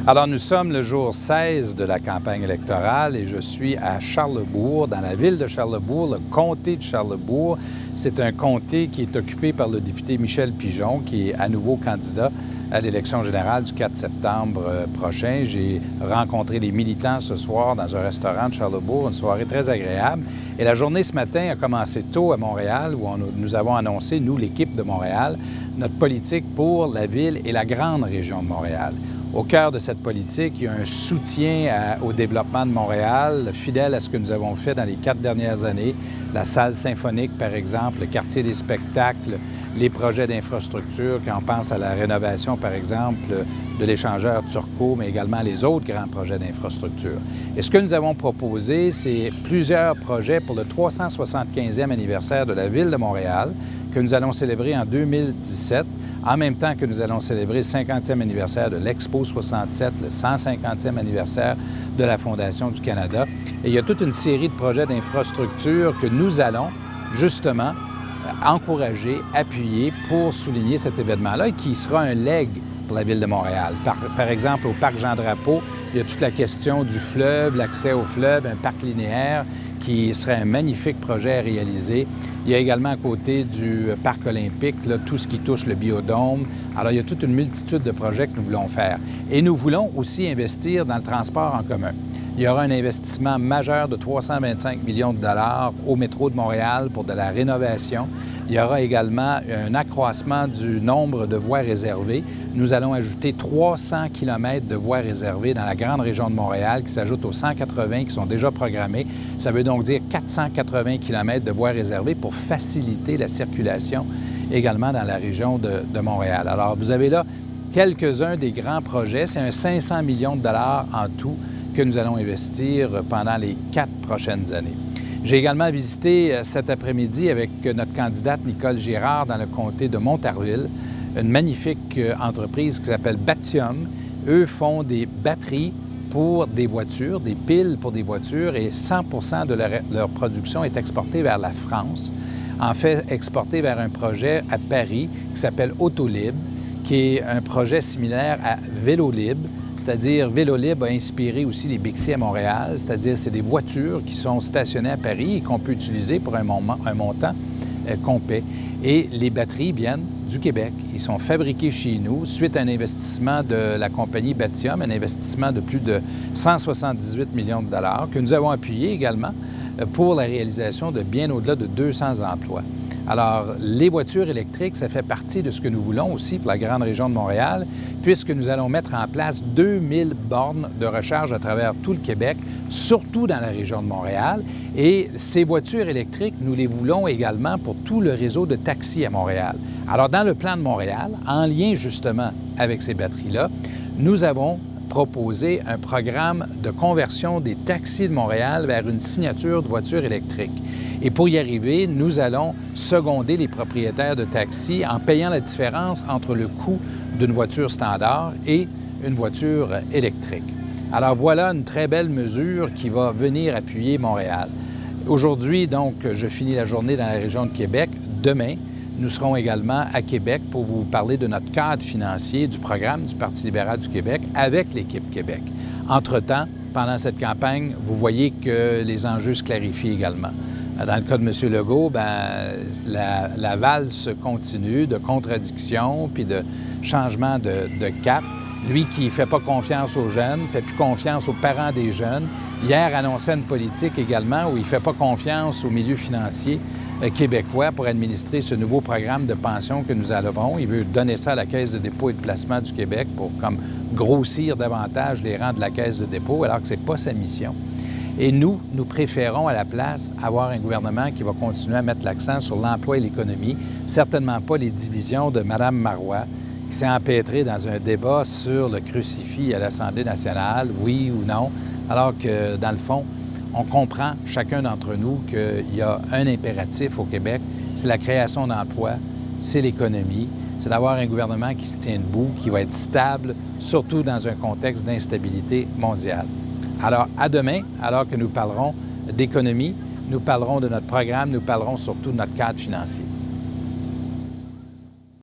Alors, nous sommes le jour 16 de la campagne électorale et je suis à Charlesbourg, dans la ville de Charlesbourg, le comté de Charlesbourg. C'est un comté qui est occupé par le député Michel Pigeon, qui est à nouveau candidat à l'élection générale du 4 septembre prochain. J'ai rencontré des militants ce soir dans un restaurant de Charlesbourg, une soirée très agréable. Et la journée ce matin a commencé tôt à Montréal, où nous avons annoncé, nous, l'équipe de Montréal, notre politique pour la ville et la grande région de Montréal. Au cœur de cette politique, il y a un soutien au développement de Montréal, fidèle à ce que nous avons fait dans les 4 dernières années. La salle symphonique, par exemple, le quartier des spectacles, les projets d'infrastructure, quand on pense à la rénovation, par exemple, de l'échangeur Turco, mais également les autres grands projets d'infrastructure. Et ce que nous avons proposé, c'est plusieurs projets pour le 375e anniversaire de la Ville de Montréal, que nous allons célébrer en 2017, en même temps que nous allons célébrer le 50e anniversaire de l'Expo 67, le 150e anniversaire de la Fondation du Canada. Et il y a toute une série de projets d'infrastructure que nous allons justement encourager, appuyer pour souligner cet événement-là et qui sera un legs pour la Ville de Montréal. Par exemple, au Parc Jean-Drapeau, il y a toute la question du fleuve, l'accès au fleuve, un parc linéaire qui serait un magnifique projet à réaliser. Il y a également à côté du Parc olympique, là, tout ce qui touche le biodôme. Alors, il y a toute une multitude de projets que nous voulons faire. Et nous voulons aussi investir dans le transport en commun. Il y aura un investissement majeur de 325 millions de dollars au métro de Montréal pour de la rénovation. Il y aura également un accroissement du nombre de voies réservées. Nous allons ajouter 300 km de voies réservées dans la grande région de Montréal qui s'ajoutent aux 180 qui sont déjà programmées. Ça veut donc dire 480 km de voies réservées pour faciliter la circulation également dans la région de Montréal. Alors, vous avez là quelques-uns des grands projets. C'est un 500 millions de dollars en tout que nous allons investir pendant les 4 prochaines années. J'ai également visité cet après-midi avec notre candidate Nicole Girard dans le comté de Montarville, une magnifique entreprise qui s'appelle Batium. Eux font des batteries pour des voitures, des piles pour des voitures et 100 de leur production est exportée vers la France. En fait, exportée vers un projet à Paris qui s'appelle Autolib, qui est un projet similaire à Vélolib. C'est-à-dire, Vélolib a inspiré aussi les Bixi à Montréal, c'est-à-dire c'est des voitures qui sont stationnées à Paris et qu'on peut utiliser pour un montant qu'on paie. Et les batteries viennent du Québec. Ils sont fabriqués chez nous suite à un investissement de la compagnie Batium, un investissement de plus de 178 millions de dollars que nous avons appuyé également pour la réalisation de bien au-delà de 200 emplois. Alors, les voitures électriques, ça fait partie de ce que nous voulons aussi pour la grande région de Montréal, puisque nous allons mettre en place 2000 bornes de recharge à travers tout le Québec, surtout dans la région de Montréal. Et ces voitures électriques, nous les voulons également pour tout le réseau de taxis à Montréal. Alors, dans le plan de Montréal, en lien justement avec ces batteries-là, nous avons proposé un programme de conversion des taxis de Montréal vers une signature de voitures électriques. Et pour y arriver, nous allons seconder les propriétaires de taxis en payant la différence entre le coût d'une voiture standard et une voiture électrique. Alors voilà une très belle mesure qui va venir appuyer Montréal. Aujourd'hui, donc, je finis la journée dans la région de Québec. Demain, nous serons également à Québec pour vous parler de notre cadre financier du programme du Parti libéral du Québec avec l'équipe Québec. Entre-temps, pendant cette campagne, vous voyez que les enjeux se clarifient également. Dans le cas de M. Legault, la valse continue de contradictions puis de changement de cap. Lui qui ne fait pas confiance aux jeunes, ne fait plus confiance aux parents des jeunes. Hier, annonçait une politique également où il ne fait pas confiance au milieu financier québécois pour administrer ce nouveau programme de pension que nous allons. Il veut donner ça à la Caisse de dépôt et de placement du Québec pour comme grossir davantage les rangs de la Caisse de dépôt, alors que ce n'est pas sa mission. Et nous préférons à la place avoir un gouvernement qui va continuer à mettre l'accent sur l'emploi et l'économie, certainement pas les divisions de Mme Marois, qui s'est empêtrée dans un débat sur le crucifix à l'Assemblée nationale, oui ou non, alors que, dans le fond, on comprend, chacun d'entre nous, qu'il y a un impératif au Québec, c'est la création d'emplois, c'est l'économie, c'est d'avoir un gouvernement qui se tient debout, qui va être stable, surtout dans un contexte d'instabilité mondiale. Alors, à demain, alors que nous parlerons d'économie, nous parlerons de notre programme, nous parlerons surtout de notre cadre financier.